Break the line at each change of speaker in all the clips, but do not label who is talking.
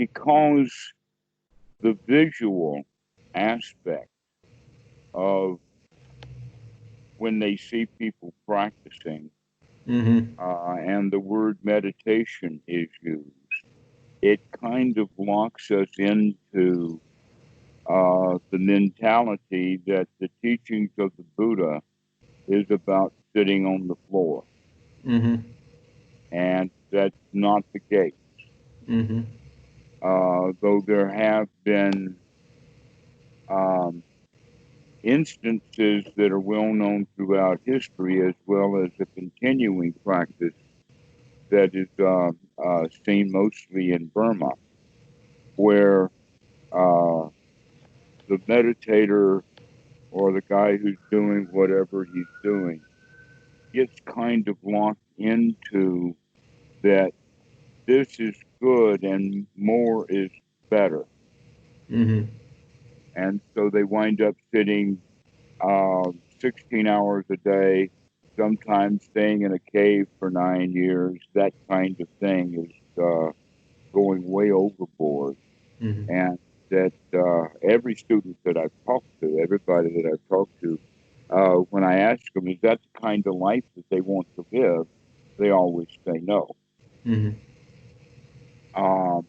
because the visual aspect of when they see people practicing
Mm-hmm.
and the word meditation is used, it kind of locks us into the mentality that the teachings of the Buddha is about sitting on the floor.
Mm-hmm.
And that's not the case.
Mm-hmm.
Though there have been um, instances that are well known throughout history, as well as a continuing practice that is seen mostly in Burma, where uh, the meditator or the guy who's doing whatever he's doing gets kind of locked into that this is good and more is better.
Mm-hmm.
And so they wind up sitting 16 hours a day, sometimes staying in a cave for 9 years. That kind of thing is going way overboard.
Mm-hmm.
And that every student that I've talked to, everybody that I've talked to, when I ask them, is that the kind of life that they want to live? They always say no.
Mm-hmm.
Um,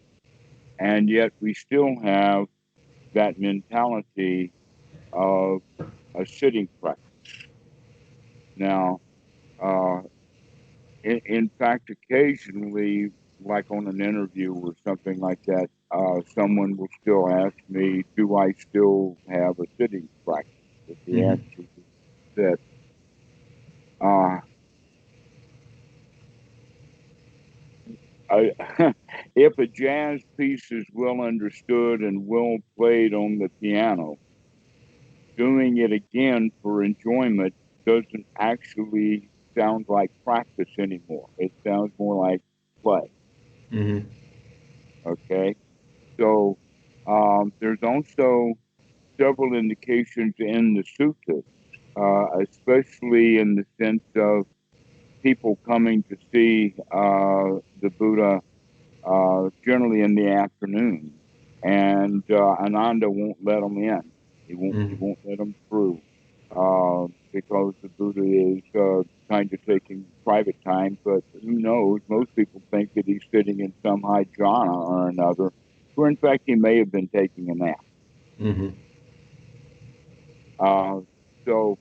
and yet we still have that mentality of a sitting practice. Now, uh, in fact, occasionally, like on an interview or something like that, someone will still ask me, do I still have a sitting practice? But the
Mm-hmm.
answer is that uh, I, if a jazz piece is well understood and well played on the piano, doing it again for enjoyment doesn't actually sound like practice anymore. It sounds more like play.
Mm-hmm.
Okay. So there's also several indications in the suttas, especially in the sense of people coming to see the Buddha generally in the afternoon, and Ananda won't let them in. He
Mm-hmm.
won't let them through because the Buddha is kind of taking private time. But who knows? Most people think that he's sitting in some high jhana or another, where in fact he may have been taking a nap.
Mm-hmm.
Uh, so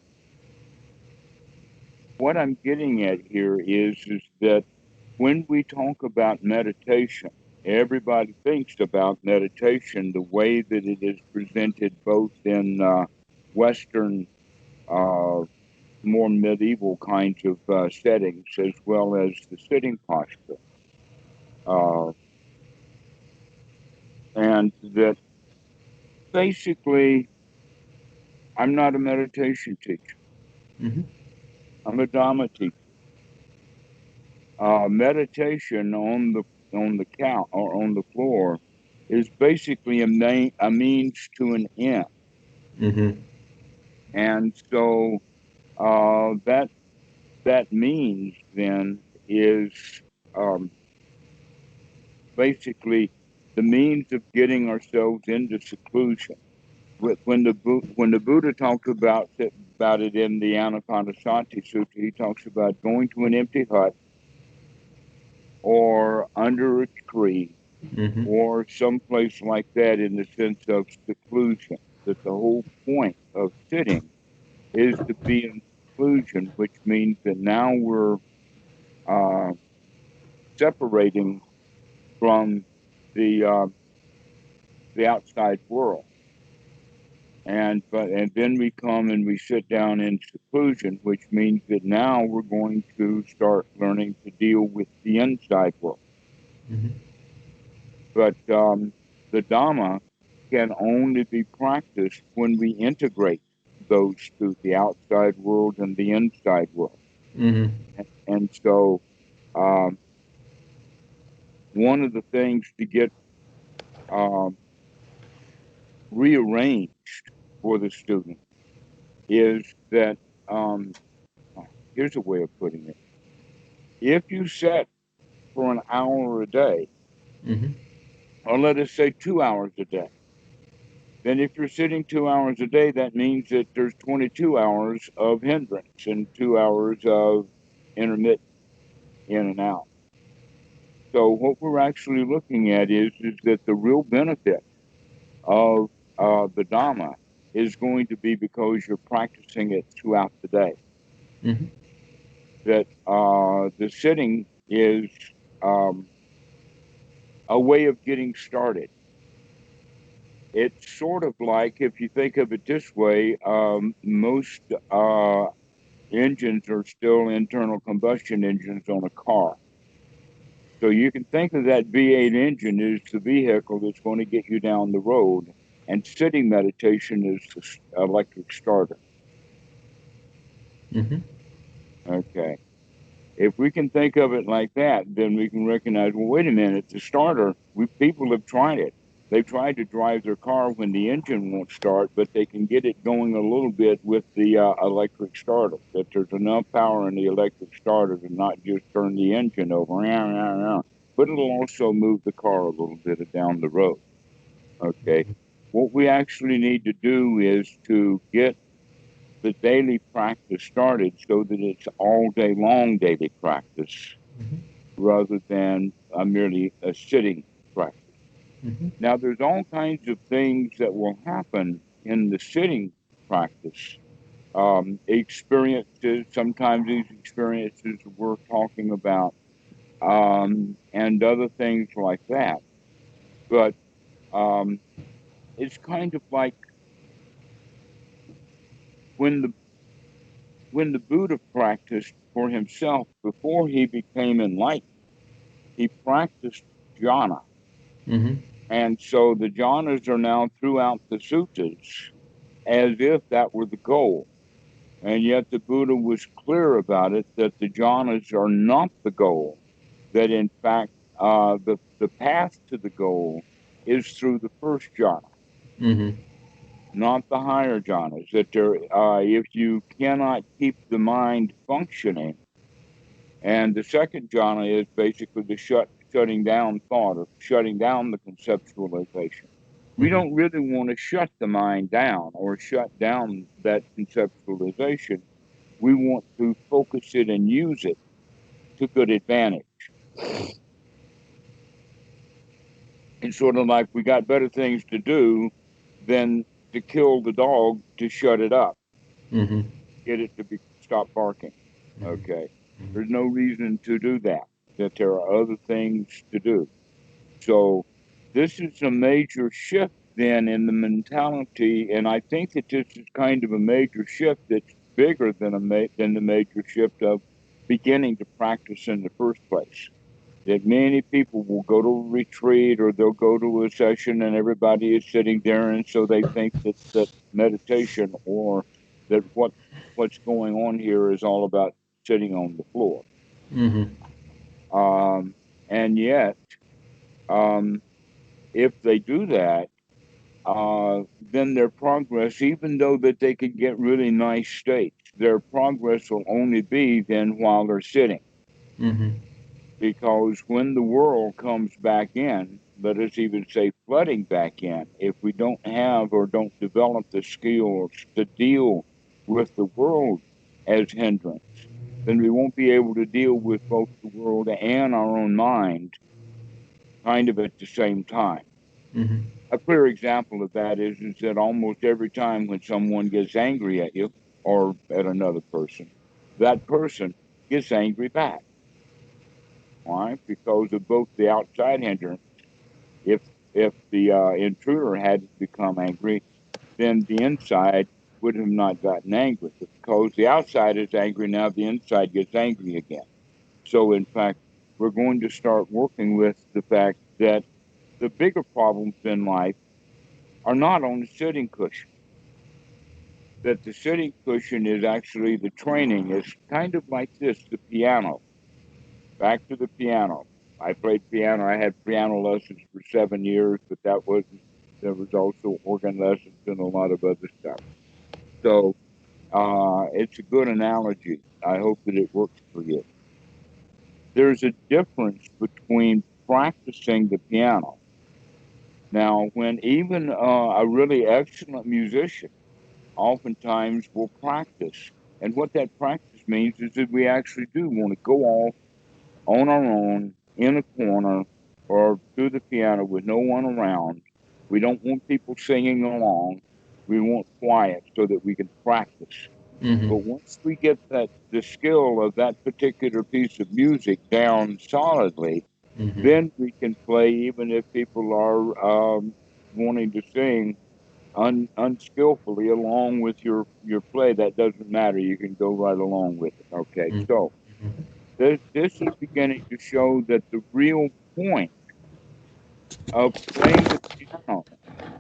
what I'm getting at here is that when we talk about meditation, everybody thinks about meditation the way that it is presented both in Western, uh, more medieval kinds of settings, as well as the sitting posture. Uh, and that basically, I'm not a meditation teacher,
Mm-hmm.
I'm a Dhamma teacher. Meditation on the couch or on the floor is basically a means to an end.
Mm-hmm.
And so that means then is um, basically the means of getting ourselves into seclusion. When the Buddha talks about it in the Anapanasati Sutta, he talks about going to an empty hut or under a tree
Mm-hmm.
or someplace like that in the sense of seclusion. That the whole point of sitting is to be in seclusion, which means that now we're uh, separating from the uh, the outside world, and then we come and we sit down in seclusion, which means that now we're going to start learning to deal with the inside world.
Mm-hmm.
But the Dhamma can only be practiced when we integrate those two, the outside world and the inside world.
Mm-hmm.
And so, um, one of the things to get um, rearranged for the student is that um, here's a way of putting it. If you set for an hour a day,
Mm-hmm.
or let us say 2 hours a day. Then if you're sitting 2 hours a day, that means that there's 22 hours of hindrance and 2 hours of intermittent in and out. So what we're actually looking at is that the real benefit of the Dhamma is going to be because you're practicing it throughout the day.
Mm-hmm.
That the sitting is um, a way of getting started. It's sort of like, if you think of it this way, most engines are still internal combustion engines on a car. So you can think of that V8 engine as the vehicle that's going to get you down the road, and sitting meditation is the electric starter.
Mm-hmm.
Okay. If we can think of it like that, then we can recognize, well, wait a minute, the starter, people have tried it. They've tried to drive their car when the engine won't start, but they can get it going a little bit with the electric starter, that there's enough power in the electric starter to not just turn the engine over, but it'll also move the car a little bit down the road. Okay. What we actually need to do is to get the daily practice started so that it's all day long daily practice
Mm-hmm.
rather than merely a sitting practice.
Mm-hmm.
Now, there's all kinds of things that will happen in the sitting practice. Experiences, sometimes these experiences we're talking about, and other things like that. But um, it's kind of like when the when the Buddha practiced for himself before he became enlightened, he practiced jhana.
Mm-hmm.
And so the jhanas are now throughout the suttas as if that were the goal. And yet the Buddha was clear about it, that the jhanas are not the goal, that in fact the path to the goal is through the first jhana,
Mm-hmm.
not the higher jhanas. That if you cannot keep the mind functioning, and the second jhana is basically the shutting down thought, or shutting down the conceptualization. We
Mm-hmm.
don't really want to shut the mind down or shut down that conceptualization. We want to focus it and use it to good advantage. It's sort of like we got better things to do than to kill the dog to shut it up,
Mm-hmm.
get it to stop barking. Okay. There's no reason to do that, that there are other things to do. So this is a major shift then in the mentality, and I think that this is kind of a major shift that's bigger than than the major shift of beginning to practice in the first place. That many people will go to a retreat or they'll go to a session and everybody is sitting there, and so they think that meditation, or that what's going on here is all about sitting on the floor.
Mm-hmm.
And yet, um, if they do that, then their progress, even though that they could get really nice states, their progress will only be then while they're sitting.
Mm-hmm.
Because when the world comes back in, let us even say flooding back in, if we don't have or don't develop the skills to deal with the world as hindrance, then we won't be able to deal with both the world and our own mind kind of at the same time.
Mm-hmm.
A clear example of that is that almost every time when someone gets angry at you or at another person, that person gets angry back. Why? Because of both the outside hindrance. If if the intruder hadn't become angry, then the inside would have not gotten angry. But because the outside is angry now, the inside gets angry again. So in fact, we're going to start working with the fact that the bigger problems in life are not on the sitting cushion. That the sitting cushion is actually the training. It's kind of like this, the piano. Back to the piano. I played piano. I had piano lessons for 7 years, but there was also organ lessons and a lot of other stuff. So it's a good analogy. I hope that it works for you. There's a difference between practicing the piano Now, when even a really excellent musician oftentimes will practice, and what that practice means is that we actually do want to go off on our own in a corner or to the piano with no one around. We don't want people singing along. We want quiet so that we can practice.
Mm-hmm.
But once we get the skill of that particular piece of music down solidly,
Mm-hmm.
then we can play even if people are wanting to sing unskillfully along with your play. That doesn't matter. You can go right along with it. Okay, so
Mm-hmm.
this is beginning to show that the real point of playing the piano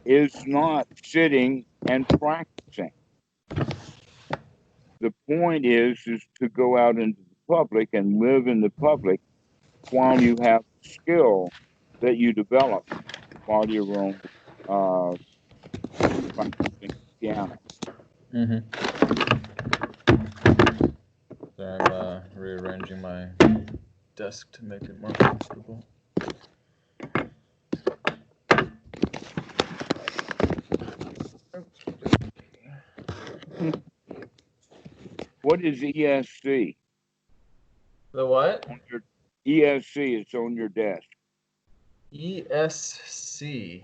is not sitting and practicing. The point is to go out into the public and live in the public while you have skill that you develop while you're on uh, practicing piano.
Mm-hmm. So I'm rearranging my desk to make it more comfortable.
What is ESC
The what?
on your ESC? It's on your desk.
ESC.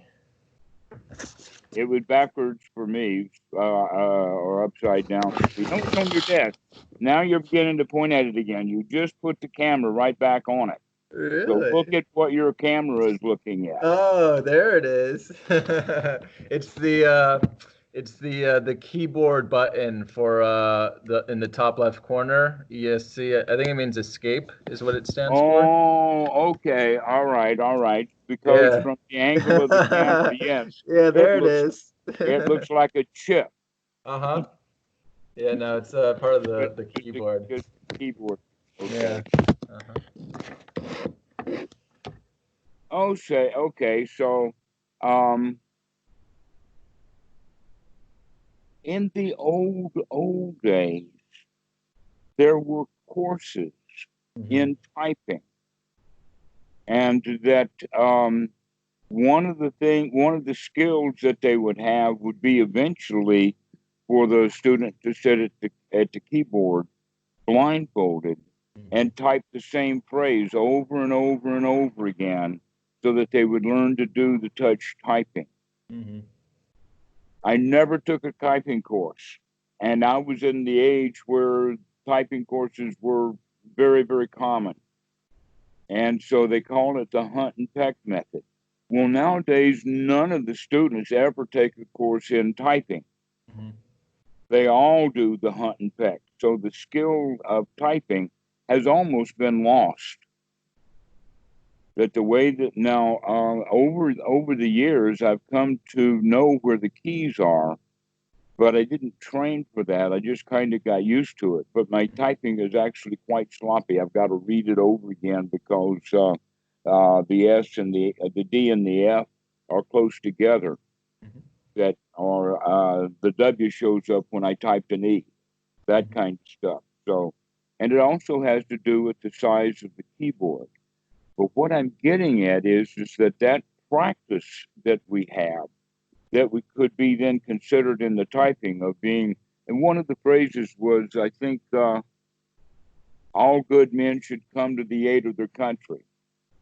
It was backwards for me, or upside down for me. No, it's on your desk. Now you're beginning to point at it again. You just put the camera right back on it. So look
Really?
at what your camera is looking at.
Oh, there it is. It's the keyboard button for the in the top left corner. ESC. I think it means escape is what it stands for.
Oh, okay. All right, all right. Because
Yeah.
from the angle of the camera, yes,
Yeah,
it
there it
looks
is.
it looks like a chip.
Uh-huh. Yeah, no, it's part of
Just
the
just a,
keyboard.
just a keyboard.
Yeah.
Okay.
Uh-huh.
Oh, say okay. So, um, in the old days, there were courses
Mm-hmm.
in typing, and that one of the skills that they would have would be eventually for the student to sit at the keyboard blindfolded
Mm-hmm.
and type the same phrase over and over and over again so that they would learn to do the touch typing.
Mm-hmm.
I never took a typing course, and I was in the age where typing courses were very, very common. And so they call it the hunt and peck method. Well, nowadays, none of the students ever take a course in typing.
Mm-hmm.
They all do the hunt and peck. So the skill of typing has almost been lost. That the way that now over the years, I've come to know where the keys are, but I didn't train for that. I just kind of got used to it. But my typing is actually quite sloppy. I've got to read it over again because the S and the D and the F are close together.
Mm-hmm.
That are the W shows up when I typed an E. That kind of stuff. So, and it also has to do with the size of the keyboard. But what I'm getting at is that practice that we have that we could be then considered in the typing of being. And one of the phrases was, I think, all good men should come to the aid of their country.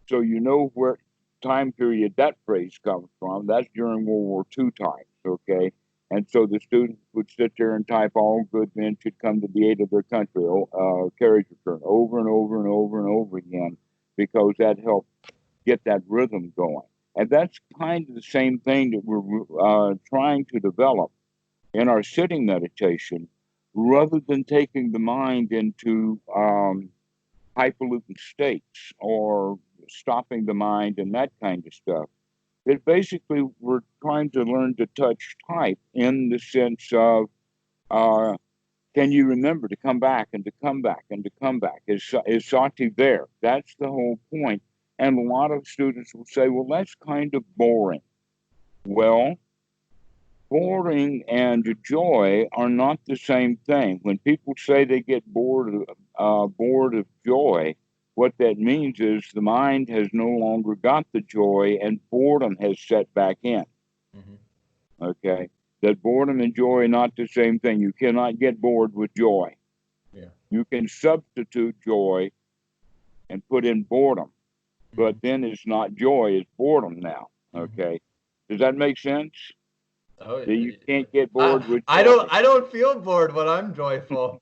So you know where time period that phrase comes from. That's during World War II times, okay? And so the students would sit there and type, all good men should come to the aid of their country, carriage return, over and over and over and over again, because that helped get that rhythm going. And that's kind of the same thing that we're trying to develop in our sitting meditation, rather than taking the mind into hyperlooping states or stopping the mind and that kind of stuff. It basically, we're trying to learn to touch type in the sense of uh, can you remember to come back and to come back and to come back? Is sati there? That's the whole point. And a lot of students will say, well, that's kind of boring. Well, boring and joy are not the same thing. When people say they get bored of joy, What that means is the mind has no longer got the joy and boredom has set back in. Okay? That boredom and joy are not the same thing. You cannot get bored with joy.
Yeah.
You can substitute joy and put in boredom, but then it's not joy, it's boredom now. Okay? Does that make sense?
Oh,
That you can't get bored with
I
joy.
don't feel bored when I'm joyful.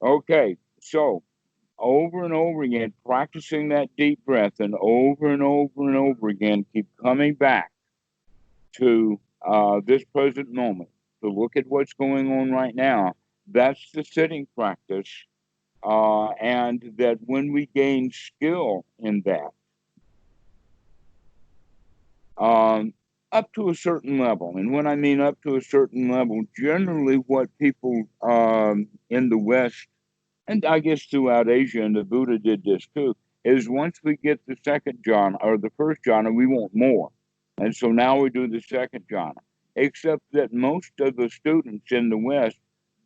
Okay, so over and over again, practicing that deep breath and over and over again, keep coming back to this present moment to look at what's going on right now. That's the sitting practice. And that when we gain skill in that, up to a certain level, and when I mean up to a certain level, generally what people in the West, and I guess throughout Asia, and the Buddha did this too, is once we get the second jhana or the first jhana, we want more. And so now we do the second jhana. Except that most of the students in the West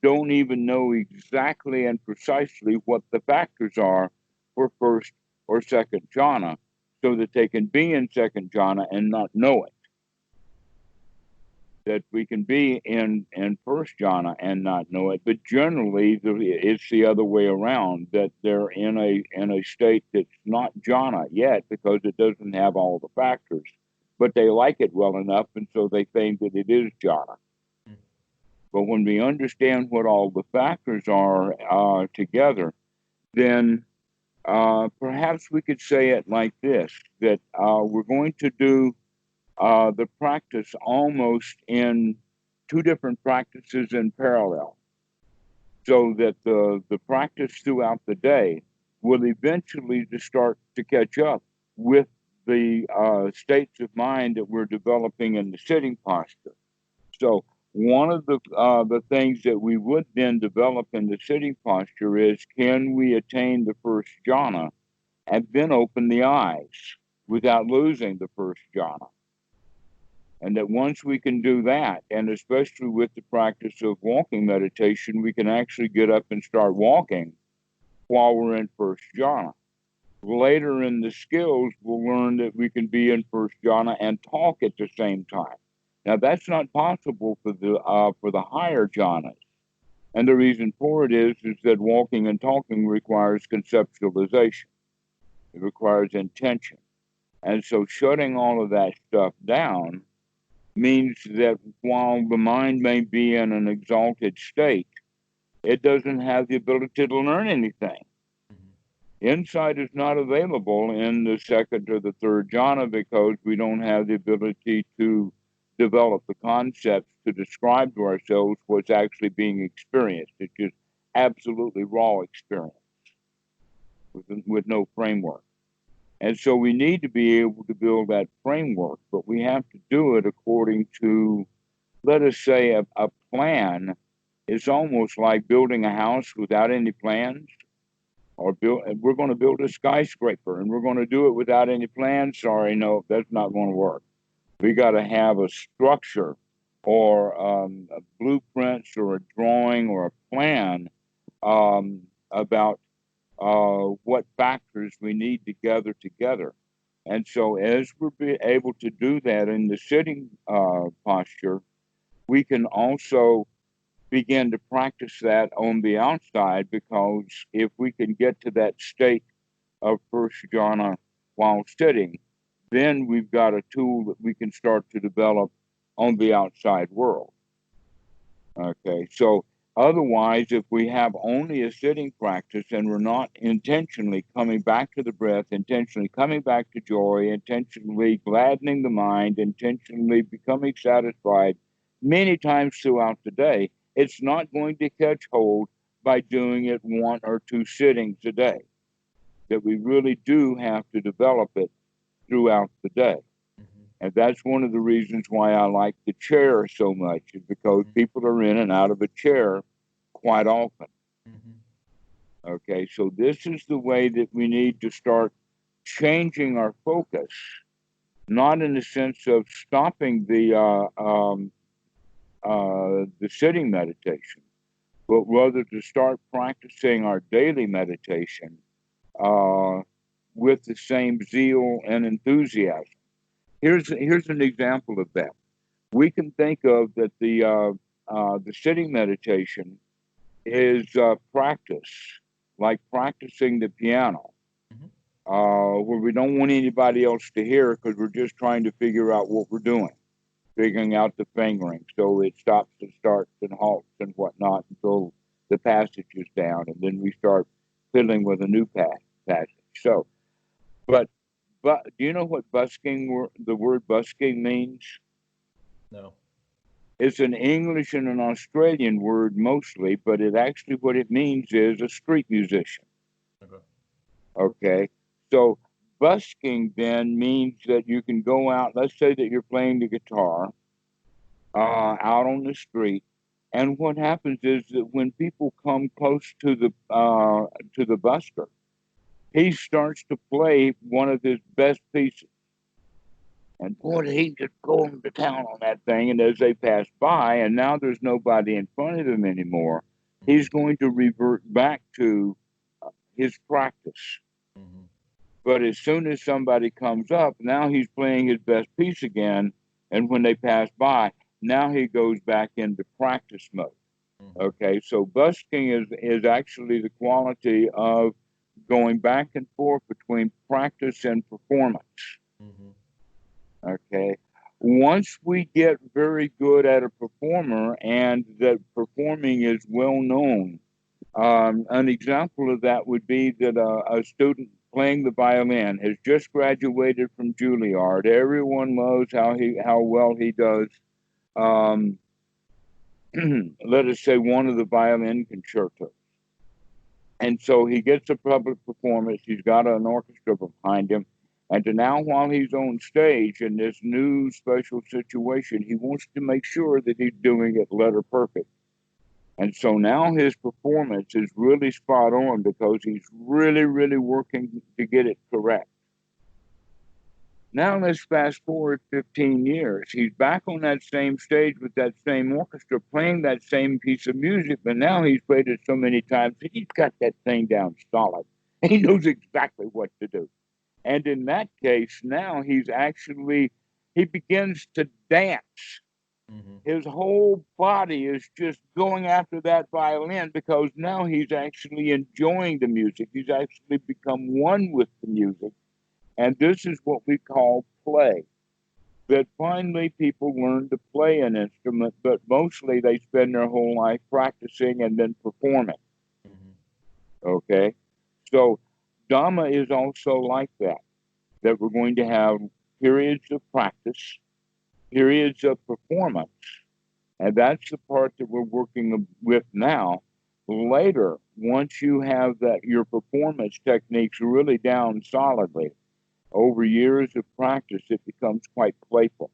don't even know exactly and precisely what the factors are for first or second jhana, so that they can be in second jhana and not know it. That we can be in first jhana and not know it, but generally it's the other way around, that they're in a state that's not jhana yet because it doesn't have all the factors, but they like it well enough, and so they think that it is jhana. But when we understand what all the factors are together, then perhaps we could say it like this, that we're going to do the practice almost in two different practices in parallel, so that the practice throughout the day will eventually just start to catch up with the states of mind that we're developing in the sitting posture. So one of the things that we would then develop in the sitting posture is, can we attain the first jhana and then open the eyes without losing the first jhana? And that once we can do that, and especially with the practice of walking meditation, we can actually get up and start walking while we're in first jhana. Later in the skills, we'll learn that we can be in first jhana and talk at the same time. Now, that's not possible for the higher jhanas. And the reason for it is that walking and talking requires conceptualization. It requires intention. And so shutting all of that stuff down means that while the mind may be in an exalted state, it doesn't have the ability to learn anything. Insight is not available in the second or the third jhana because we don't have the ability to develop the concepts to describe to ourselves what's actually being experienced. It's just absolutely raw experience with no framework. And so we need to be able to build that framework, but we have to do it according to, let us say, a plan. Is almost like building a house without any plans, or we're going to build a skyscraper and we're going to do it without any plans. Sorry, no, that's not going to work. We got to have a structure or a blueprints or a drawing or a plan about what factors we need to gather together. And so as we're able to do that in the sitting posture, we can also begin to practice that on the outside, because if we can get to that state of first jhana while sitting, then we've got a tool that we can start to develop on the outside world. Okay, so otherwise, if we have only a sitting practice and we're not intentionally coming back to the breath, intentionally coming back to joy, intentionally gladdening the mind, intentionally becoming satisfied many times throughout the day, it's not going to catch hold by doing it one or two sittings a day. That we really do have to develop it throughout the day. And that's one of the reasons why I like the chair so much, is because people are in and out of a chair quite often. Okay, so this is the way that we need to start changing our focus, not in the sense of stopping the sitting meditation, but rather to start practicing our daily meditation uh, with the same zeal and enthusiasm. Here's an example of that. We can think of that the sitting meditation is practice, like practicing the piano,
Mm-hmm.
where we don't want anybody else to hear because we're just trying to figure out what we're doing, figuring out the fingering. So it stops and starts and halts and whatnot until the passage is down, and then we start fiddling with a new passage. So, but do you know what busking? The word busking means?
No.
It's an English and an Australian word mostly, but it actually what it means is a street musician.
Okay.
Okay, so busking then means that you can go out. Let's say that you're playing the guitar out on the street, and what happens is that when people come close to the busker, he starts to play one of his best pieces. And boy, he just going to town on that thing. And as they pass by, and now there's nobody in front of him anymore,
Mm-hmm.
he's going to revert back to his practice.
Mm-hmm.
But as soon as somebody comes up, now he's playing his best piece again. And when they pass by, now he goes back into practice mode.
Mm-hmm.
Okay, so busking is actually the quality of going back and forth between practice and performance.
Mm-hmm.
Okay. Once we get very good at a performer and that performing is well known, an example of that would be that a student playing the violin has just graduated from Juilliard. Everyone loves how well he does. Um, let us say one of the violin concertos. And so he gets a public performance. He's got an orchestra behind him. And to now, while he's on stage in this new special situation, he wants to make sure that he's doing it letter perfect. And so now his performance is really spot on because he's really, really working to get it correct. Now let's fast forward 15 years. He's back on that same stage with that same orchestra playing that same piece of music, but now he's played it so many times that he's got that thing down solid. He knows exactly what to do. And in that case, now he begins to dance.
Mm-hmm.
His whole body is just going after that violin because now he's actually enjoying the music. He's actually become one with the music. And this is what we call play. That finally people learn to play an instrument, but mostly they spend their whole life practicing and then performing.
Mm-hmm.
Okay? So Dhamma is also like that we're going to have periods of practice, periods of performance. And that's the part that we're working with now. Later, once you have that your performance techniques really down solidly, over years of practice, it becomes quite playful.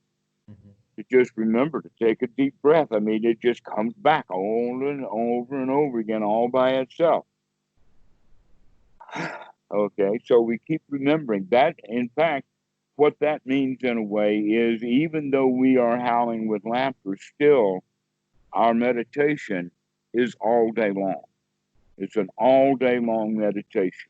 Mm-hmm.
To just remember to take a deep breath. I mean, it just comes back over and over and over again, all by itself. Okay, so we keep remembering that. In fact, what that means in a way is even though we are howling with laughter, still our meditation is all day long. It's an all day long meditation.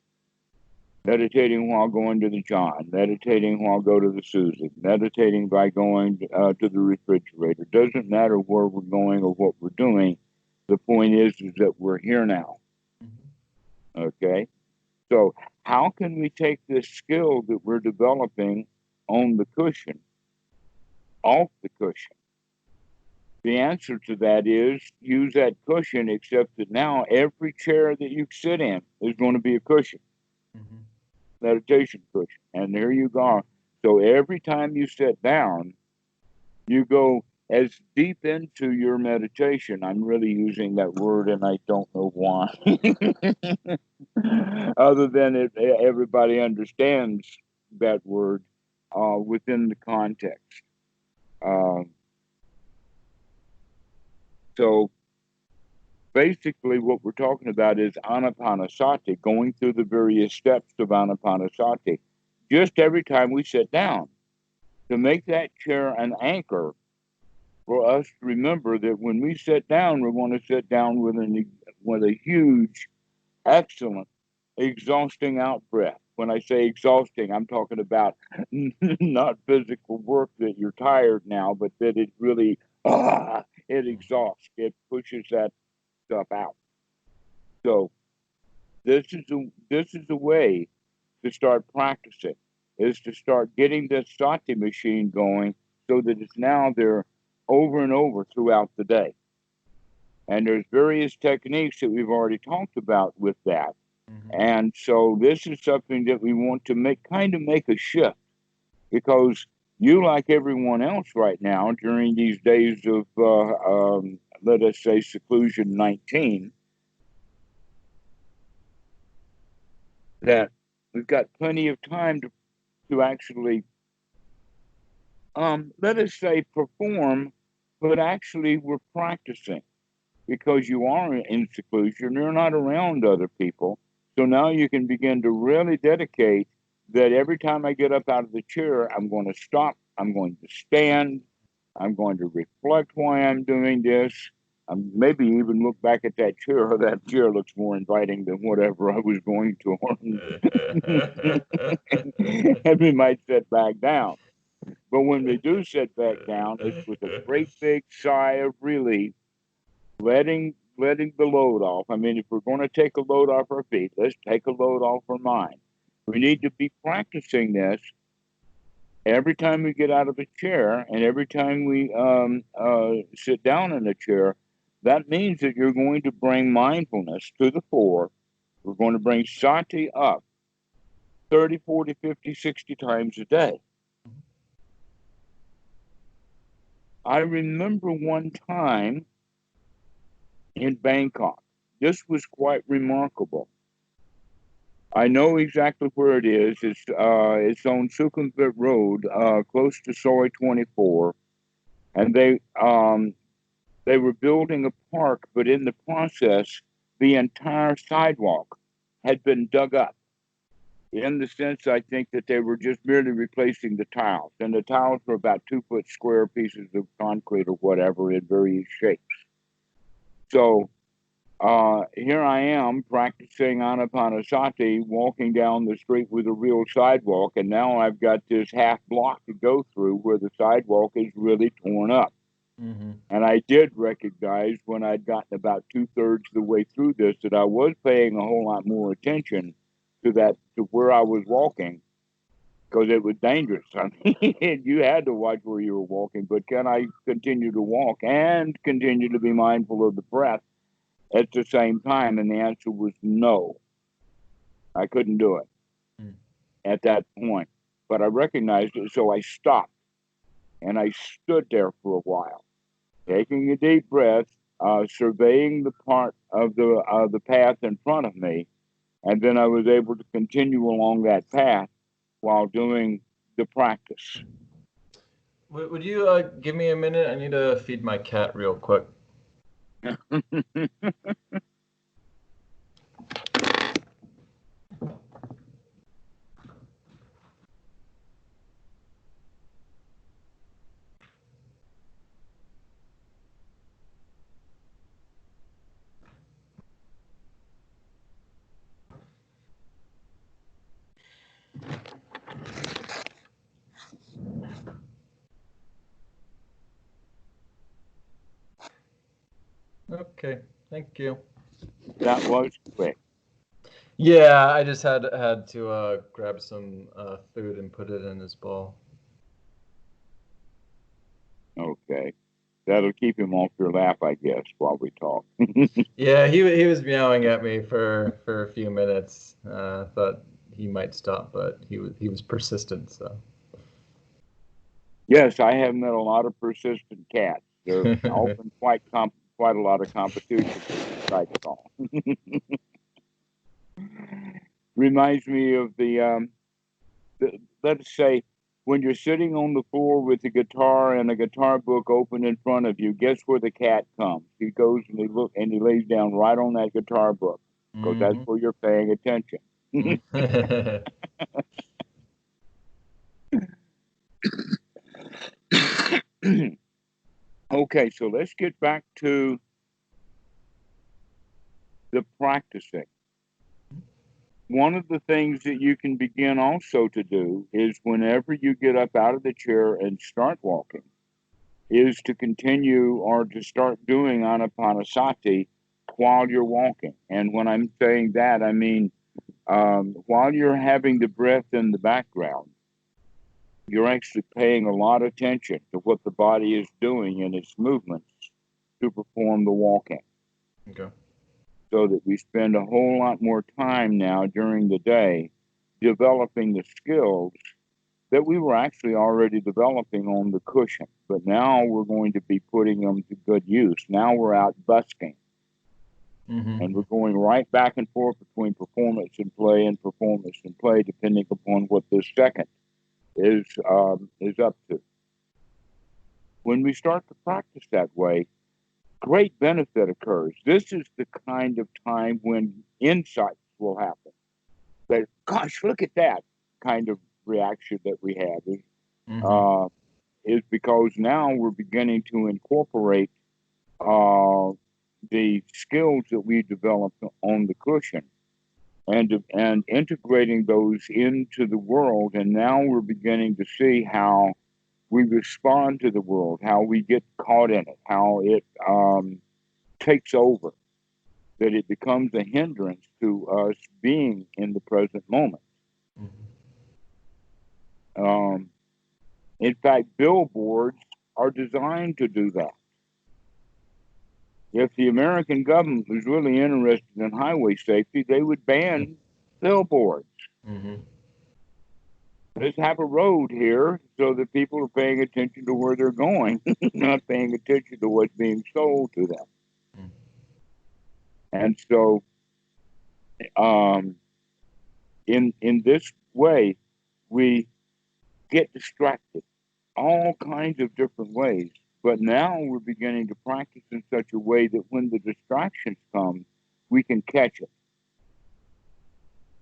Meditating while going to the John, meditating while go to the Susan, meditating by going to the refrigerator. Doesn't matter where we're going or what we're doing. The point is that we're here now.
Mm-hmm.
Okay, so how can we take this skill that we're developing on the cushion off the cushion? The answer to that is use that cushion, except that now every chair that you sit in is going to be a cushion,
Mm-hmm.
meditation cushion. And there you go. So every time you sit down, you go as deep into your meditation. I'm really using that word and I don't know why. Other than everybody understands that word within the context. Um, so basically, what we're talking about is anapanasati, going through the various steps of anapanasati, just every time we sit down to make that chair an anchor for us to remember that when we sit down, we want to sit down with a huge, excellent, exhausting out breath. When I say exhausting, I'm talking about not physical work that you're tired now, but that it really it exhausts, it pushes that stuff out. So this is a way to start practicing, is to start getting this sati machine going so that it's now there over and over throughout the day. And there's various techniques that we've already talked about with that.
Mm-hmm.
And so this is something that we want to make a shift, because you, like everyone else right now during these days of, let us say, seclusion 19, that we've got plenty of time to actually, let us say, perform, but actually we're practicing, because you are in seclusion, you're not around other people. So now you can begin to really dedicate that every time I get up out of the chair, I'm going to stop, I'm going to stand, I'm going to reflect why I'm doing this. Maybe even look back at that chair. That chair looks more inviting than whatever I was going to. And we might sit back down. But when we do sit back down, it's with a great big sigh of relief, letting the load off. I mean, if we're going to take a load off our feet, let's take a load off our mind. We need to be practicing this every time we get out of a chair and every time we sit down in a chair. That means that you're going to bring mindfulness to the fore. We're going to bring sati up 30, 40, 50, 60 times a day. I remember one time in Bangkok. This was quite remarkable. I know exactly where it is. It's on Sukhumvit Road, close to Soi 24, and they were building a park, but in the process, the entire sidewalk had been dug up. In the sense, I think that they were just merely replacing the tiles, and the tiles were about 2 foot square pieces of concrete or whatever in various shapes. So here I am practicing Anapanasati, walking down the street with a real sidewalk, and now I've got this half block to go through where the sidewalk is really torn up.
Mm-hmm.
And I did recognize when I'd gotten about 2/3 of the way through this that I was paying a whole lot more attention to where I was walking, because it was dangerous. I mean, you had to watch where you were walking, but can I continue to walk and continue to be mindful of the breath at the same time? And the answer was no. I couldn't do it at that point. But I recognized it, so I stopped and I stood there for a while, taking a deep breath, surveying the part of the path in front of me, and then I was able to continue along that path while doing the practice.
Would you give me a minute? I need to feed my cat real quick. Okay, thank you.
That was quick.
Yeah, I just had to grab some food and put it in his bowl.
Okay. That'll keep him off your lap, I guess, while we talk.
Yeah, he was meowing at me for a few minutes. Thought he might stop, but he was persistent. So.
Yes, I have met a lot of persistent cats. They're often quite a lot of competition for the cycle. Reminds me of let's say, when you're sitting on the floor with the guitar and a guitar book open in front of you. Guess where the cat comes? He goes and he lays down right on that guitar book, because that's where you're paying attention. Okay, so let's get back to the practicing. One of the things that you can begin also to do is whenever you get up out of the chair and start walking, is to continue or to start doing anapanasati while you're walking. And when I'm saying that, I mean while you're having the breath in the background, you're actually paying a lot of attention to what the body is doing in its movements to perform the walking.
Okay.
So that we spend a whole lot more time now during the day developing the skills that we were actually already developing on the cushion. But now we're going to be putting them to good use. Now we're out busking. And we're going right back and forth between performance and play, depending upon what this second is up to. When we start to practice that way, great benefit occurs. This is the kind of time when insights will happen. That, gosh, look at that kind of reaction that we have is because now we're beginning to incorporate the skills that we developed on the cushion and integrating those into the world. And now we're beginning to see how we respond to the world, how we get caught in it, how it takes over, that it becomes a hindrance to us being in the present moment. In fact, billboards are designed to do that. If the American government was really interested in highway safety, they would ban billboards. Let's have a road here so that people are paying attention to where they're going, not paying attention to what's being sold to them. And so, in this way, we get distracted all kinds of different ways. But now we're beginning to practice in such a way that when the distractions come, we can catch it.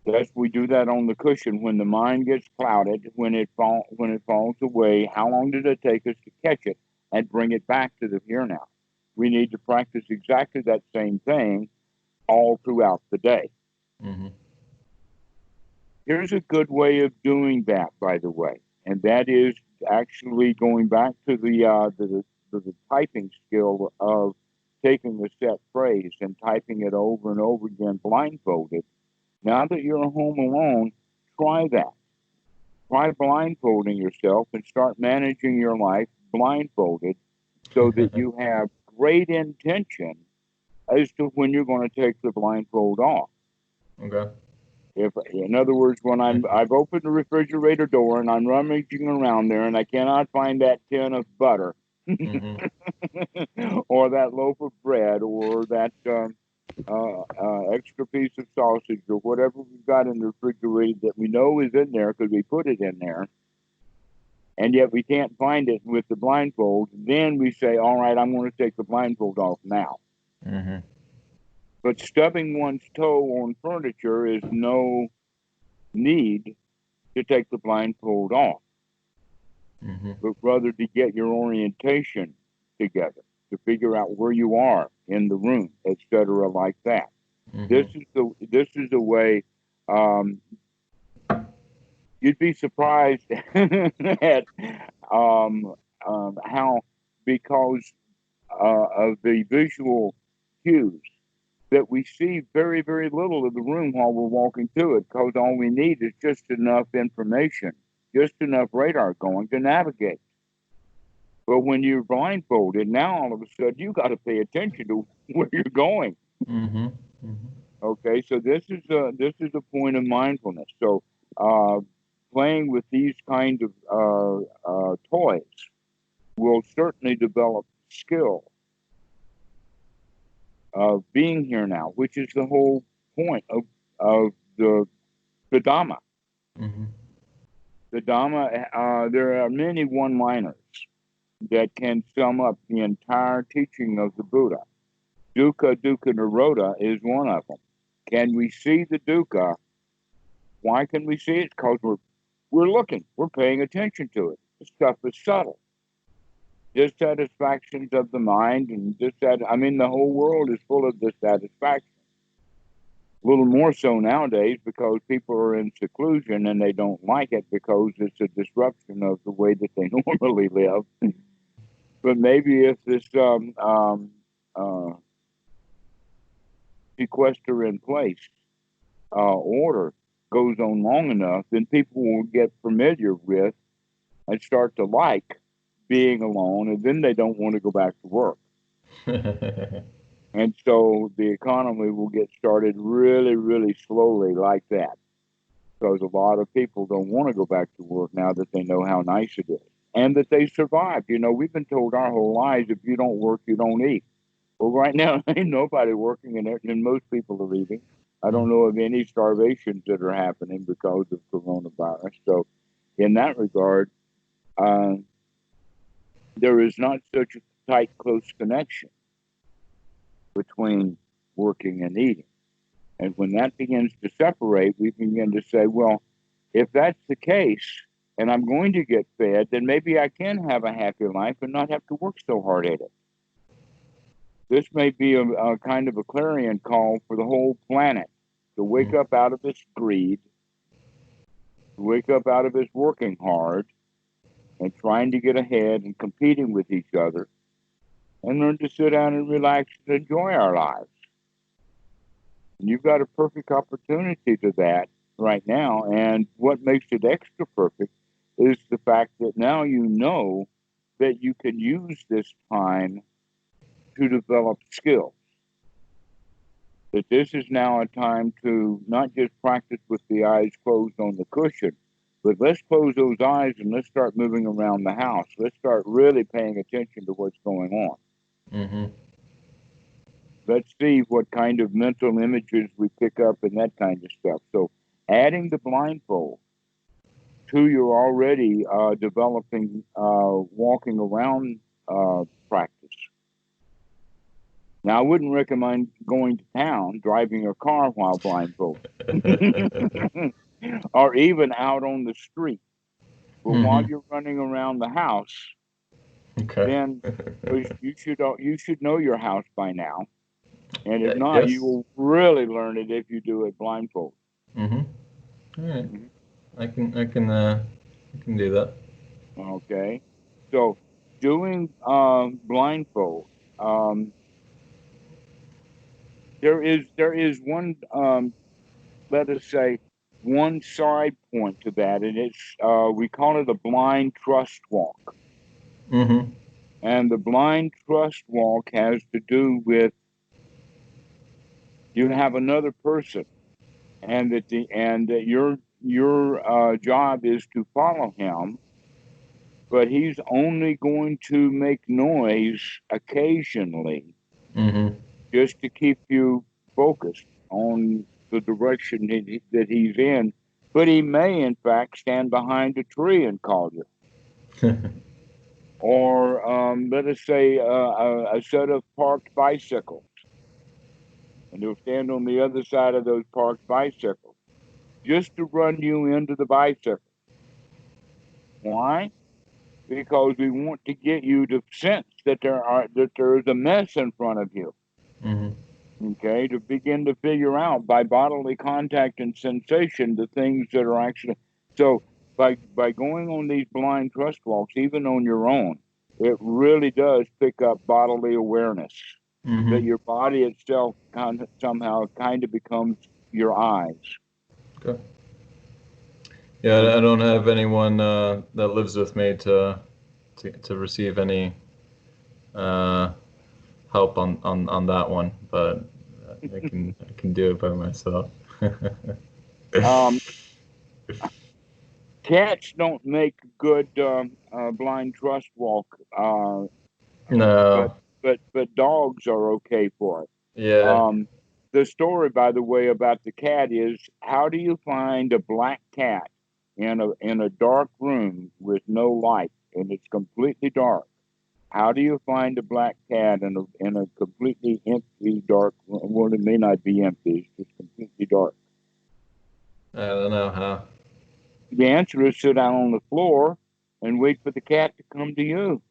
Yes, we do that on the cushion when the mind gets clouded, when it falls away. How long did it take us to catch it and bring it back to the here now? We need to practice exactly that same thing all throughout the day. Here's a good way of doing that, by the way, and that is actually going back to the typing skill of taking a set phrase and typing it over and over again blindfolded. Now that you're home alone, try that. Try blindfolding yourself and start managing your life blindfolded so that you have great intention as to when you're going to take the blindfold off.
Okay.
If, in other words, when I've opened the refrigerator door and I'm rummaging around there and I cannot find that tin of butter or that loaf of bread or that extra piece of sausage or whatever we've got in the refrigerator that we know is in there because we put it in there, and yet we can't find it with the blindfold, then we say, all right, I'm going to take the blindfold off now. But stubbing one's toe on furniture is no need to take the blindfold off, but rather to get your orientation together, to figure out where you are in the room, etc., like that. This is the way. You'd be surprised at how, because of the visual cues, that we see very, very little of the room while we're walking through it, because all we need is just enough information, just enough radar going to navigate. But when you're blindfolded, now all of a sudden you got to pay attention to where you're going. Okay, so this is a point of mindfulness. So playing with these kind of toys will certainly develop skill of being here now, which is the whole point of the Dhamma. The Dhamma, there are many one-liners that can sum up the entire teaching of the Buddha. Dukkha, dukkha, nirodha is one of them. Can we see the dukkha? Why can we see it? Because we're looking, we're paying attention to it. The stuff is subtle. dissatisfactions of the mind, and I mean, the whole world is full of dissatisfaction. A little more so nowadays because people are in seclusion and they don't like it because it's a disruption of the way that they normally live. But maybe if this uh, sequester in place order goes on long enough, then people will get familiar with and start to like being alone, and then they don't want to go back to work. And so the economy will get started really, really slowly like that because a lot of people don't want to go back to work now that they know how nice it is and that they survived. You know, we've been told our whole lives if you don't work, you don't eat. Well, right now, ain't nobody working, and most people are eating. I don't know of any starvations that are happening because of coronavirus. So, in that regard, uh, there is not such a tight, close connection between working and eating. And when that begins to separate, we begin to say, well, if that's the case, and I'm going to get fed, then maybe I can have a happy life and not have to work so hard at it. This may be a kind of a clarion call for the whole planet to wake up out of its greed, to wake up out of its working hard and trying to get ahead and competing with each other, and learn to sit down and relax and enjoy our lives. And you've got a perfect opportunity to that right now. And what makes it extra perfect is the fact that now you know that you can use this time to develop skills. That this is now a time to not just practice with the eyes closed on the cushion, but let's close those eyes and let's start moving around the house. Let's start really paying attention to what's going on.
Mm-hmm.
Let's see what kind of mental images we pick up and that kind of stuff. So, adding the blindfold to your already developing walking around practice. Now, I wouldn't recommend going to town, driving a car while blindfolded, or even out on the street. But while
Mm-hmm.
you're running around the house,
Okay.
then you should know your house by now. And if
Yeah,
not, you
yes.
will really learn it if you do it blindfold.
Mm-hmm. All right.
Mhm.
I can do that.
Okay, so doing blindfold, um, there is one let us say one side point to that, and it's we call it a blind trust walk.
Mm-hmm.
And the blind trust walk has to do with you have another person, and that your job is to follow him, but he's only going to make noise occasionally
Mm-hmm.
just to keep you focused on the direction that he's in. But he may, in fact, stand behind a tree and call you. Or let us say a set of parked bicycles, and he'll stand on the other side of those parked bicycles just to run you into the bicycle. Why? Because we want to get you to sense that there is a mess in front of you.
Mm-hmm.
Okay, to begin to figure out by bodily contact and sensation the things that are actually so by going on these blind trust walks, even on your own, it really does pick up bodily awareness that
Mm-hmm.
your body itself somehow kind of becomes your eyes.
Okay. Yeah, I don't have anyone that lives with me to receive any uh, help on that one, but I can do it by myself.
Um, Cats don't make good blind trust walk, but
No.
but dogs are okay for it.
Yeah.
Um, the story, by the way, about the cat is how do you find a black cat in a dark room with no light and it's completely dark? How do you find a black cat in a completely empty, dark room? Well, it may not be empty; it's just completely dark.
I don't know how.
The answer is sit down on the floor and wait for the cat to come to you.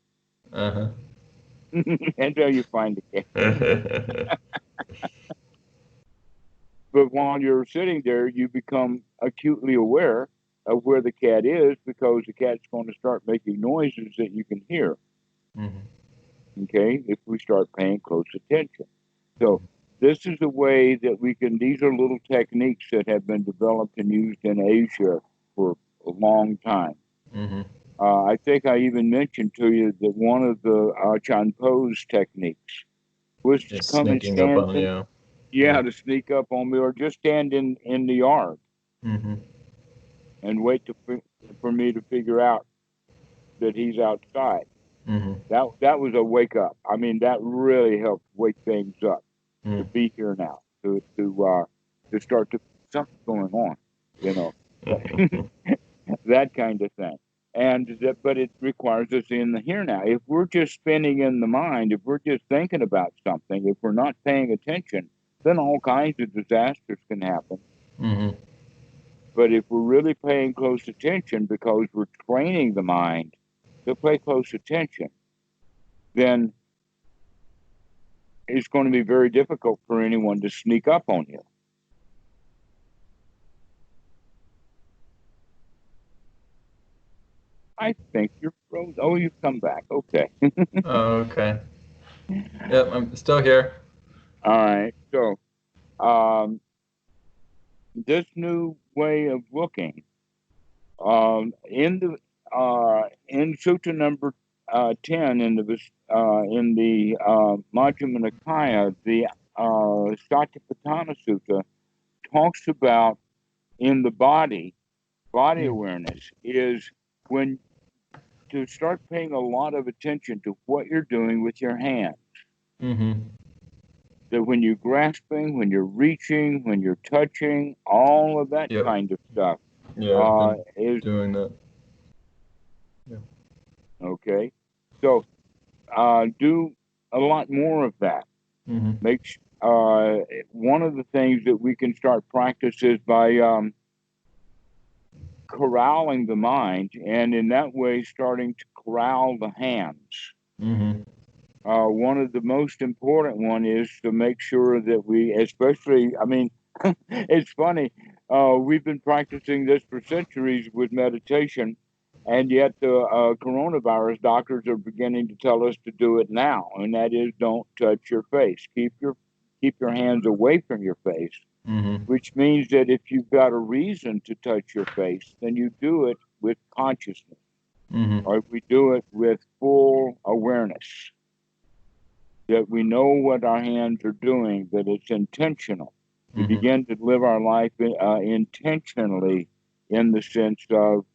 Uh-huh.
until you find the cat.
Uh-huh.
But while you're sitting there, you become acutely aware of where the cat is because the cat's going to start making noises that you can hear.
Mhm.
Okay, if we start paying close attention. So this is a way that we can. These are little techniques that have been developed and used in Asia for a long time.
Mhm.
I think I even mentioned to you that one of the Chan Po's techniques was to
It's
come and
sneaking up
stand
on
in,
you.
yeah,
Yeah.
to sneak up on me or just stand in the yard
Mhm.
and wait for me to figure out that he's outside.
Mhm.
That was a wake up. I mean, that really helped wake things up to
Mhm.
be here now, to start to something's going on, you know, that kind of thing. But it requires us in the here now. If we're just spinning in the mind, if we're just thinking about something, if we're not paying attention, then all kinds of disasters can happen.
Mhm.
But if we're really paying close attention because we're training the mind to pay close attention, then it's going to be very difficult for anyone to sneak up on you. I think you're frozen. Oh, you've come back. Okay.
Oh, okay. Yep, I'm still here.
All right. So, um, this new way of looking, in Sutta number 10 in the Majjhima Nikaya, the Satipatthana Sutta talks about in the body
Mm.
awareness is when to start paying a lot of attention to what you're doing with your hand.
Mhm.
That when you're grasping, when you're reaching, when you're touching, all of that
Yep.
kind of stuff
Yeah, I've been
is
doing that. Yeah.
okay. So do a lot more of that.
Mhm.
Make one of the things that we can start practice is by corralling the mind, and in that way, starting to corral the hands.
Mhm.
One of the most important one is to make sure that we, especially, I mean, it's funny. We've been practicing this for centuries with meditation, and yet the coronavirus doctors are beginning to tell us to do it now, and that is don't touch your face. Keep your hands away from your face,
Mhm.
which means that if you've got a reason to touch your face, then you do it with consciousness,
Mhm.
or we do it with full awareness that we know what our hands are doing, that it's intentional. We
Mhm.
begin to live our life intentionally in the sense of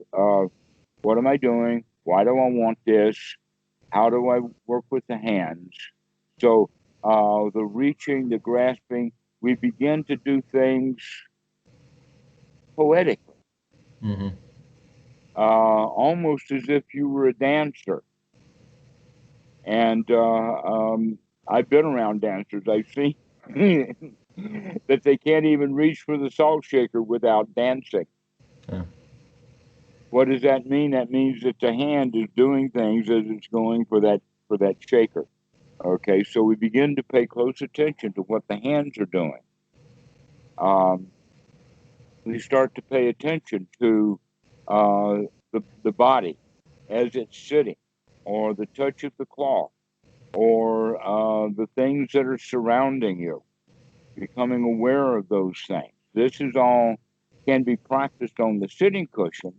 what am I doing? Why do I want this? How do I work with the hands? So the reaching, the grasping, we begin to do things poetically,
Mhm.
almost as if you were a dancer. And I've been around dancers. I've seen that they can't even reach for the salt shaker without dancing.
Yeah.
What does that mean? That means that the hand is doing things as it's going for that shaker. Okay, so we begin to pay close attention to what the hands are doing. Um, we start to pay attention to uh, the body as it's sitting, or the touch of the cloth, or the things that are surrounding you, becoming aware of those things. This is all can be practiced on the sitting cushion,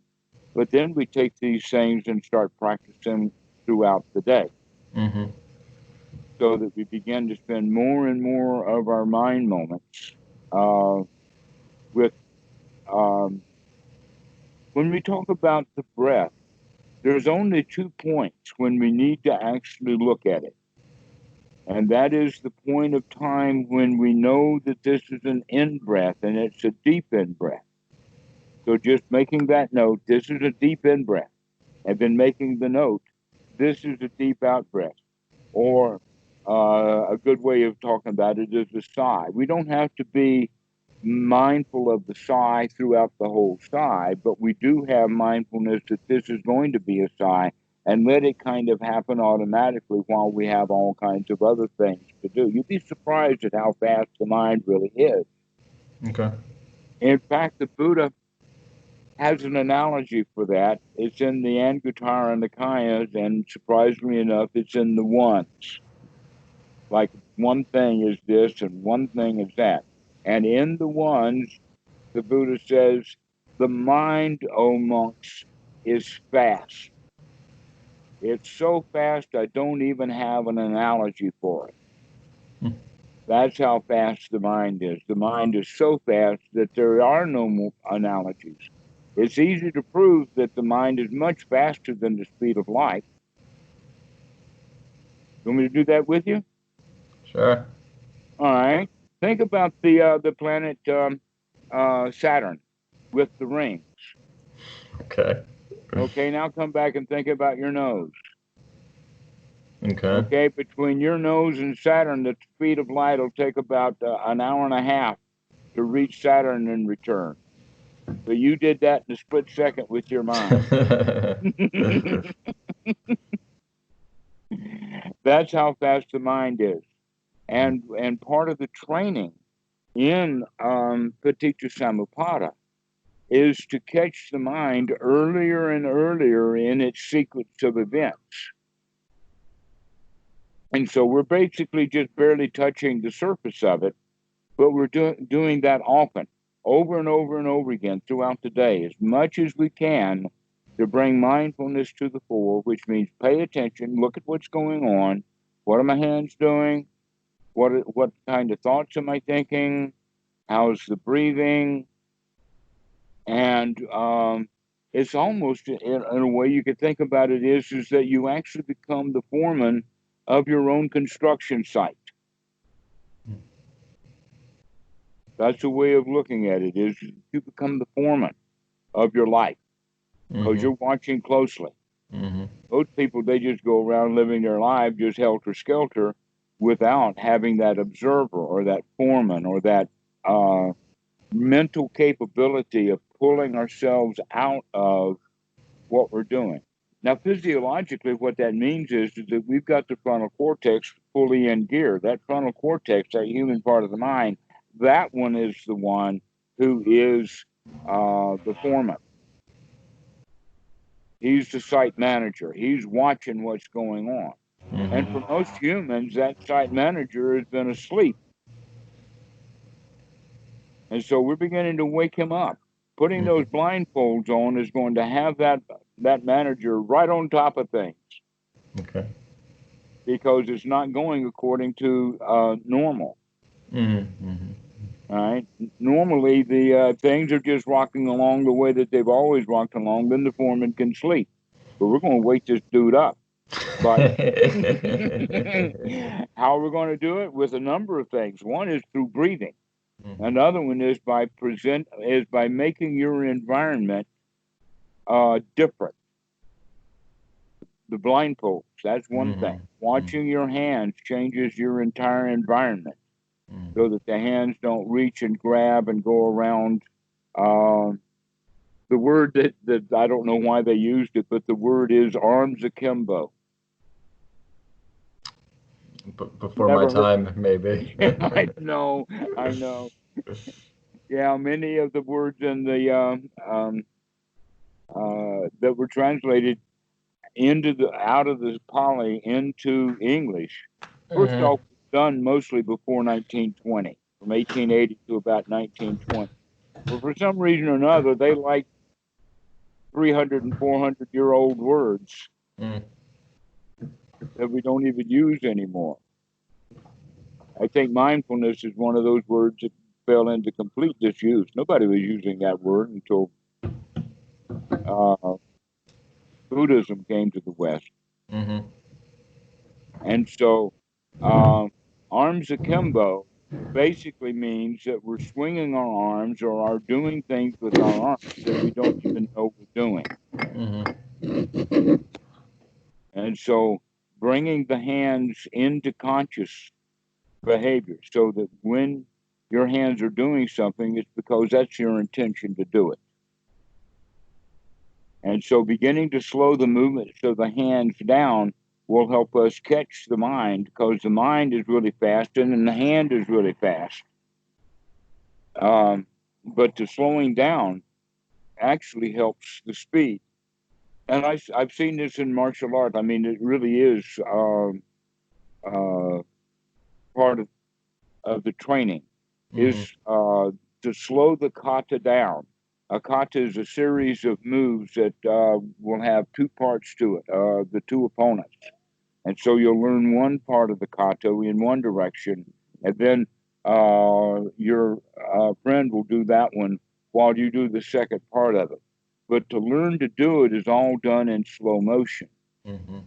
but then we take these things and start practicing throughout the day
Mhm.
so that we begin to spend more and more of our mind moments uh, with, um, when we talk about the breath, there's only 2 points when we need to actually look at it. And that is the point of time when we know that this is an in breath and it's a deep in breath. So just making that note, this is a deep in breath, and then making the note, this is a deep out breath. Or a good way of talking about it is a sigh. We don't have to be mindful of the sigh throughout the whole sigh, but we do have mindfulness that this is going to be a sigh, and let it kind of happen automatically while we have all kinds of other things to do. You'd be surprised at how fast the mind really is.
Okay.
In fact, the Buddha has an analogy for that. It's in the Anguttara Nikayas, and surprisingly enough, it's in the ones. Like one thing is this and one thing is that. And in the ones, the Buddha says, the mind, O monks, is fast. It's so fast, I don't even have an analogy for it.
Hmm.
That's how fast the mind is. The mind is so fast that there are no more analogies. It's easy to prove that the mind is much faster than the speed of light. You want me to do that with you?
Sure.
All right. Think about the planet Saturn with the rings.
Okay.
Okay, now come back and think about your nose.
Okay.
Okay, between your nose and Saturn, the speed of light will take about an hour and a half to reach Saturn and return. So you did that in a split second with your mind. That's how fast the mind is. And part of the training in Paticca Samuppada is to catch the mind earlier and earlier in its sequence of events. And so we're basically just barely touching the surface of it, but we're doing that often, over and over and over again throughout the day, as much as we can to bring mindfulness to the fore, which means pay attention, look at what's going on. What are my hands doing? What kind of thoughts am I thinking? How's the breathing? And it's almost, in a way you could think about it, is that you actually become the foreman of your own construction site. That's a way of looking at it, is you become the foreman of your life because you're watching closely. Those people, they just go around living their life just helter-skelter without having that observer or that foreman or that mental capability of pulling ourselves out of what we're doing. Now, physiologically, what that means is that we've got the frontal cortex fully in gear. That frontal cortex, that human part of the mind, that one is the one who is the foreman. He's the site manager. He's watching what's going on. And for most humans, that site manager has been asleep. And so we're beginning to wake him up. Putting those blindfolds on is going to have that manager right on top of things.
Okay.
Because it's not going according to normal. All right. Normally, the things are just rocking along the way that they've always rocked along. Then the foreman can sleep. But we're going to wake this dude up. But how are we going to do it? With a number of things. One is through breathing. Another one is by making your environment different. The blindfolds, that's one thing. Watching your hands changes your entire environment so that the hands don't reach and grab and go around. The word that I don't know why they used it, but the word is arms akimbo.
Before my time, maybe.
I know. Yeah, many of the words in the that were translated out of the Pali into English. First off, done mostly before 1920, from 1880 to about 1920. But for some reason or another, they like 300 and 400-year-old words that we don't even use anymore. I think mindfulness is one of those words that fell into complete disuse. Nobody was using that word until Buddhism came to the West. And so arms akimbo basically means that we're swinging our arms or are doing things with our arms that we don't even know we're doing. And so bringing the hands into conscious behavior so that when your hands are doing something, it's because that's your intention to do it. And so beginning to slow the movements of the hands down will help us catch the mind, because the mind is really fast and then the hand is really fast. But the slowing down actually helps the speed. And I've seen this in martial art. I mean, it really is uh, part of the training
Mm-hmm.
is to slow the kata down. A kata is a series of moves that will have two parts to it, the two opponents. And so you'll learn one part of the kata in one direction, and then your friend will do that one while you do the second part of it. But to learn to do it is all done in slow motion.
Mm-hmm.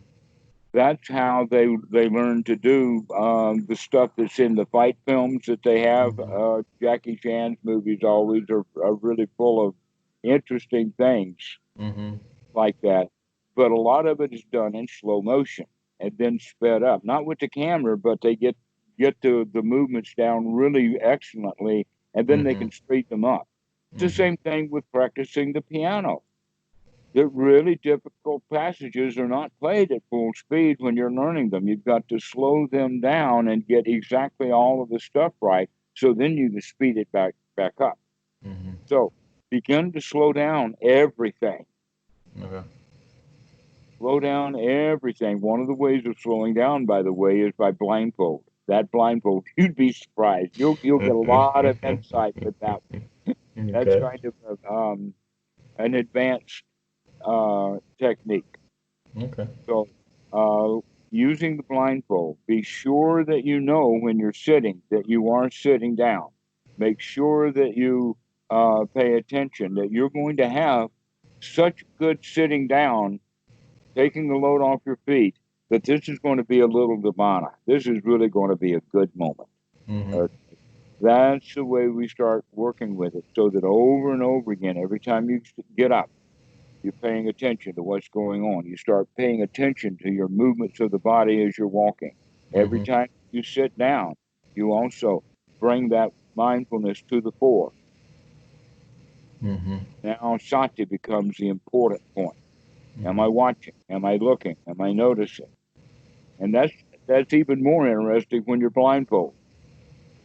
That's how they learn to do the stuff that's in the fight films that they have.
Mm-hmm.
Jackie Chan's movies always are really full of interesting things
Mm-hmm.
like that. But a lot of it is done in slow motion and then sped up, not with the camera, but they get the movements down really excellently, and then they
Mm-hmm.
can speed them up. It's the
Mm-hmm.
same thing with practicing the piano. The really difficult passages are not played at full speed when you're learning them. You've got to slow them down and get exactly all of the stuff right, so then you can speed it back up.
Mm-hmm.
So begin to slow down everything.
Okay.
Slow down everything. One of the ways of slowing down, by the way, is by blindfold. That blindfold, you'd be surprised. You'll get a lot of insight with that. That's
Okay.
kind of an advanced technique.
Okay.
So, using the blindfold, be sure that you know when you're sitting that you are sitting down. Make sure that you pay attention that you're going to have such good sitting down, taking the load off your feet, that this is going to be a little Dhammara. This is really going to be a good moment.
Mm-hmm.
Uh, that's the way we start working with it, so that over and over again, every time you get up, you're paying attention to what's going on. You start paying attention to your movements of the body as you're walking. Every
Mm-hmm.
time you sit down, you also bring that mindfulness to the fore.
Mm-hmm.
Now, sati becomes the important point. Am
Mm-hmm.
I watching? Am I looking? Am I noticing? And that's even more interesting when you're blindfolded,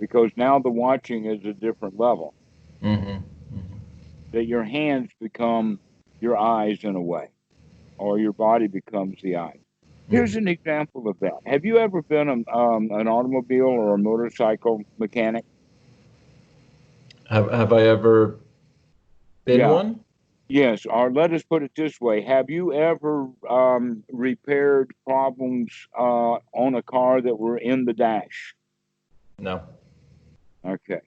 because now the watching is a different level.
Mm-hmm.
That your hands become your eyes in a way, or your body becomes the eyes. Here's
Mm-hmm.
an example of that. Have you ever been an automobile or a motorcycle mechanic?
Have I ever been
Yeah.
one?
Yes. Or let us put it this way: have you ever repaired problems on a car that were in the dash?
No.
Okay.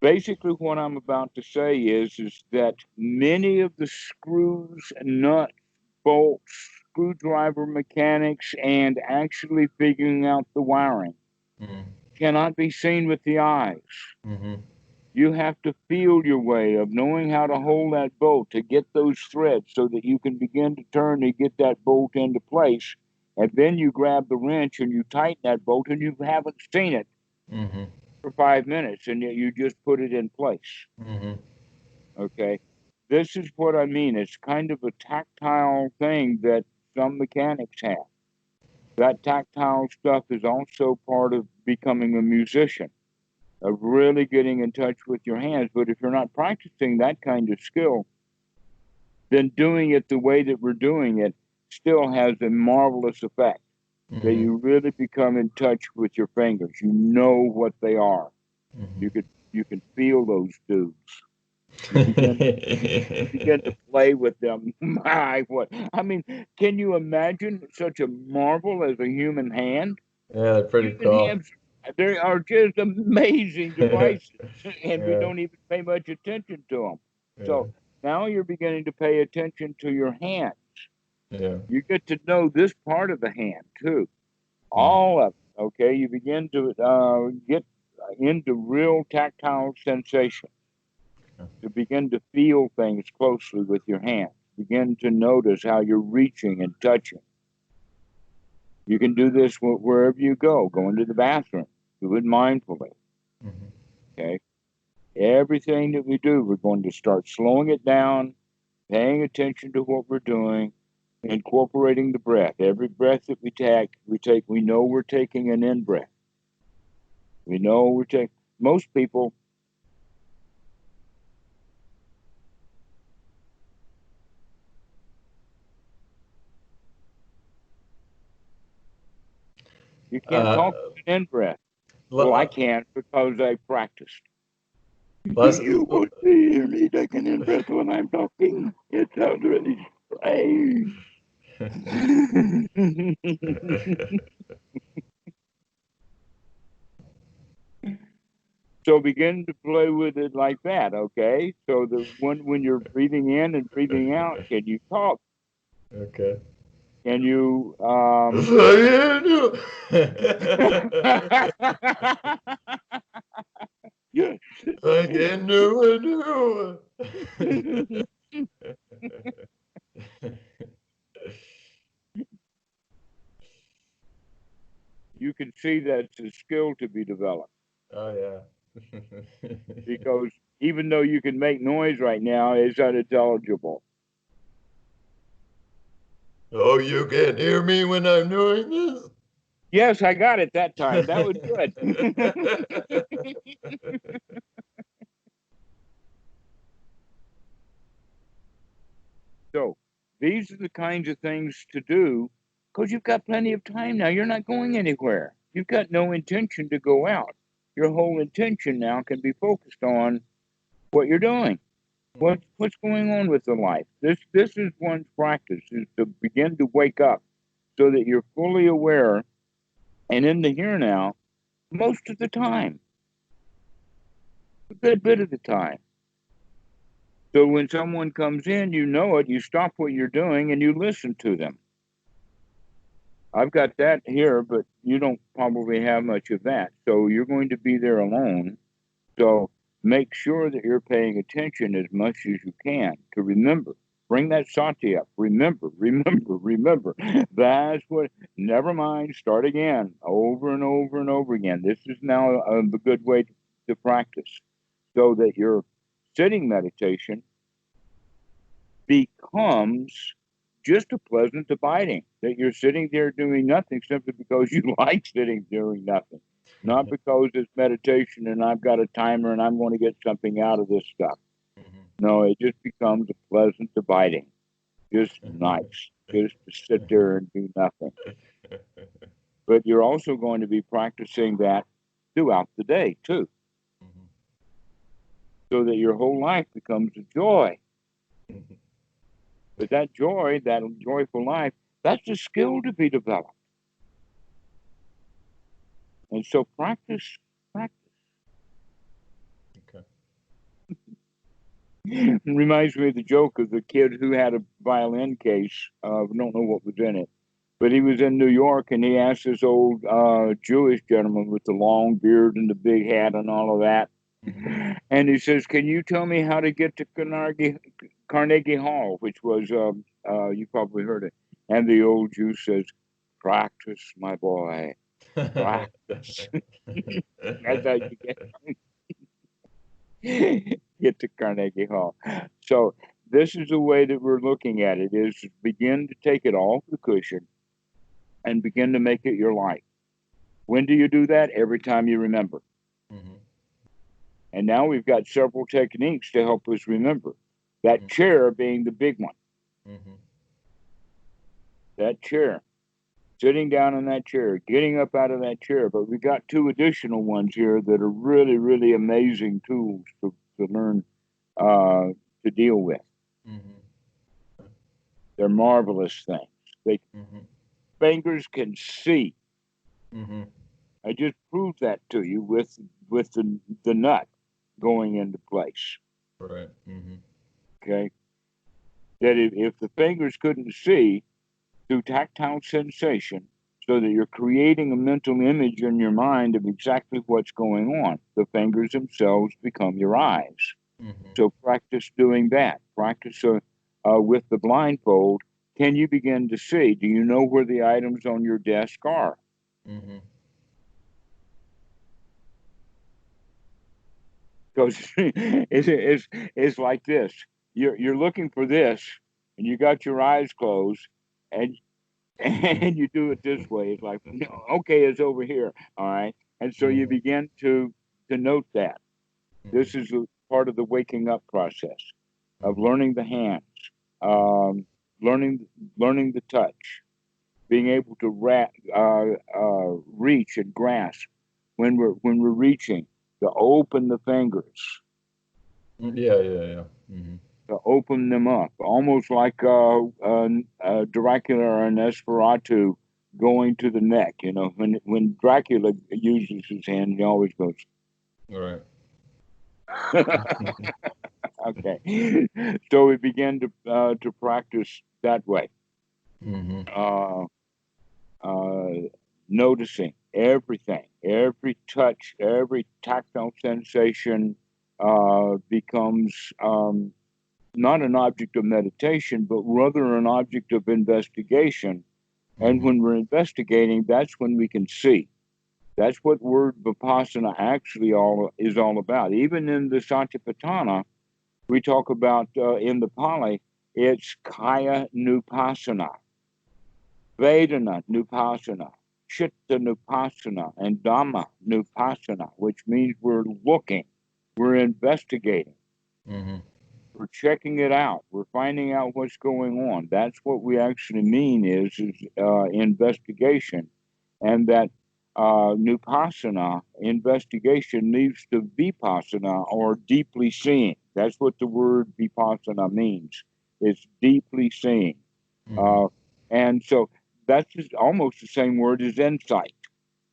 Basically, what I'm about to say is that many of the screws, nuts, bolts, screwdriver mechanics, and actually figuring out the wiring
Mm-hmm.
cannot be seen with the eyes.
Mm-hmm.
You have to feel your way of knowing how to hold that bolt to get those threads so that you can begin to turn and get that bolt into place. And then you grab the wrench and you tighten that bolt, and you haven't seen it
Mm-hmm.
for 5 minutes, and yet you just put it in place.
Mm-hmm.
Okay. This is what I mean. It's kind of a tactile thing that some mechanics have. That tactile stuff is also part of becoming a musician, of really getting in touch with your hands. But if you're not practicing that kind of skill, then doing it the way that we're doing it still has a marvelous effect. That
Mm-hmm.
you really become in touch with your fingers. You know what they are.
Mm-hmm.
You can feel those dudes. You begin you begin to play with them. My what? I mean, can you imagine such a marvel as a human hand?
Yeah, they're pretty
Human
cool.
hands, they are just amazing devices, and we
Yeah.
don't even pay much attention to them.
Yeah.
So now you're beginning to pay attention to your hand.
Yeah.
You get to know this part of the hand too,
Mm.
all of it. Okay, you begin to get into real tactile sensation, to begin to feel things closely with your hands. Begin to notice how you're reaching and touching. You can do this wherever you go. Go into the bathroom. Do it mindfully.
Mhm.
Okay. Everything that we do, we're going to start slowing it down. paying attention to what we're doing, incorporating the breath. Every breath that we know we're taking an in breath. We know we're taking, most people, you can't
Uh,
talk with an in breath. Well, I
le-
can't because I practiced.
less,
You won't hear me taking in breath when I'm talking. It sounds really strange. So begin to play with it like that, okay? So the when you're breathing in and breathing out, can you talk?
okay.
Can you yes.
I can do it.
You can see that's a skill to be developed
Oh yeah.
because even though you can make noise right now, it's unintelligible.
Oh, you can't hear me when I'm doing this?
Yes, I got it that time. That was good. So these are the kinds of things to do because you've got plenty of time now. You're not going anywhere. You've got no intention to go out. Your whole intention now can be focused on what you're doing. What's going on with the life? This is one's practice is to begin to wake up so that you're fully aware and in the here now most of the time, a good bit of the time. So when someone comes in, you know it, you stop what you're doing and you listen to them. I've got that here, but you don't probably have much of that. So you're going to be there alone. So make sure that you're paying attention as much as you can to remember. Bring that sati up. Remember, remember, remember. That's what, never mind, start again, over and over and over again. This is now a good way to practice so that your sitting meditation becomes just a pleasant abiding, that you're sitting there doing nothing simply because you like sitting doing nothing, not because it's meditation and I've got a timer and I'm going to get something out of this stuff. No, it just becomes a pleasant abiding, just nice, just to sit there and do nothing. But you're also going to be practicing that throughout the day too, so that your whole life becomes a joy. But that joy, that joyful life, that's a skill to be developed. And so practice, practice.
Okay.
It reminds me of the joke of the kid who had a violin case. I don't know what was in it, but he was in New York and he asked this old Jewish gentleman with the long beard and the big hat and all of that. And he says, "Can you tell me how to get to Carnegie Hall?" Which was, you probably heard it. And the old Jew says, "Practice, my boy, practice." That's how you get to Carnegie Hall. So this is the way that we're looking at it: is to begin to take it off the cushion and begin to make it your life. When do you do that? Every time you remember. And now we've got several techniques to help us remember. That chair being the big one. That chair. Sitting down in that chair, getting up out of that chair. But we've got two additional ones here that are really, really amazing tools to learn to deal with. They're marvelous things. They fingers can see. I just proved that to you with the nut going into place.
Right.
Okay, that if the fingers couldn't see through tactile sensation, so that you're creating a mental image in your mind of exactly what's going on, the fingers themselves become your eyes. So practice doing that. Practice with the blindfold. Can you begin to see? Do you know where the items on your desk are? Because it's like this. you're looking for this, and you got your eyes closed, and and you do it this way. It's like, no, okay, it's over here. All right. And so you begin to note that. This is a part of the waking up process of learning the hands, um, learning learning the touch, being able to reach and grasp when we're reaching, to open the fingers,
Yeah.
to open them up, almost like Dracula or Nosferatu going to the neck. You know, when Dracula uses his hand, he always goes.
All right.
Okay, so we begin to practice that way, uh, uh, noticing everything, every touch, every tactile sensation becomes not an object of meditation, but rather an object of investigation. And when we're investigating, that's when we can see. That's what word vipassana actually is all about. Even in the Satipatthana, we talk about in the Pali, it's kaya nupassana, vedana nupassana, chitta nupassana, and dhamma nupassana, which means we're looking, we're investigating. We're checking it out. We're finding out what's going on. That's what we actually mean is investigation. And that nupassana, investigation, leads to vipassana, or deeply seeing. That's what the word vipassana means. It's deeply seeing. And so that's just almost the same word as insight,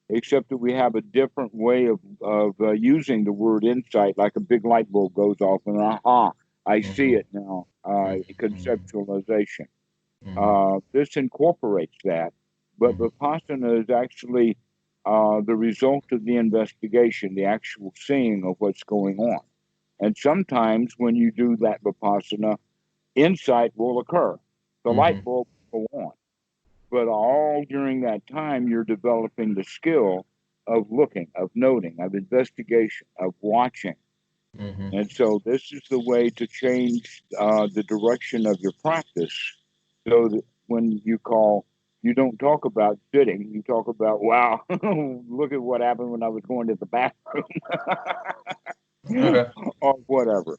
except that we have a different way of using the word insight, like a big light bulb goes off and aha, I see it now, conceptualization. This incorporates that, but Vipassana is actually the result of the investigation, the actual seeing of what's going on. And sometimes when you do that Vipassana, insight will occur. The light bulb will go on. But all during that time, you're developing the skill of looking, of noting, of investigation, of watching. And so this is the way to change the direction of your practice, so that when you don't talk about sitting, you talk about, wow, look at what happened when I was going to the bathroom
Okay.
or whatever.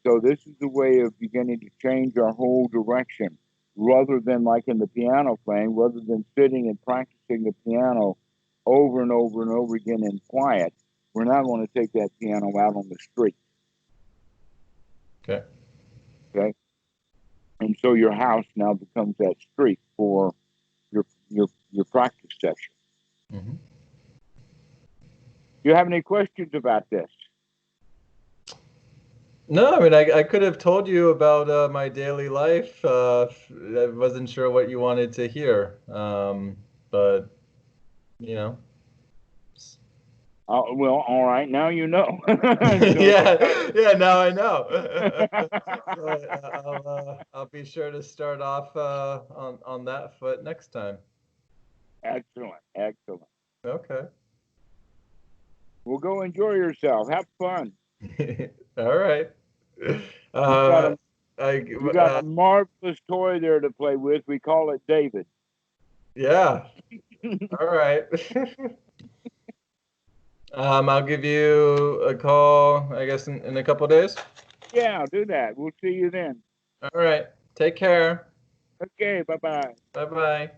So this is the way of beginning to change our whole direction, rather than like in the piano playing, rather than sitting and practicing the piano over and over and over again in quiet. We're now going to take that piano out on the street.
Okay.
Okay. And so your house now becomes that street for your practice session. Do you have any questions about this?
No, I mean, I could have told you about my daily life. I wasn't sure what you wanted to hear, but you know.
Well, all right. Now you know.
Yeah. Now I know. So I'll be sure to start off on that foot next time.
Excellent.
Okay.
Well, go enjoy yourself. Have fun.
All right.
You got a marvelous toy there to play with. We call it David.
Yeah. All right. I'll give you a call, I guess, in a couple days.
Yeah, do that. We'll see you then.
All right. Take care.
Okay, bye-bye.
Bye-bye.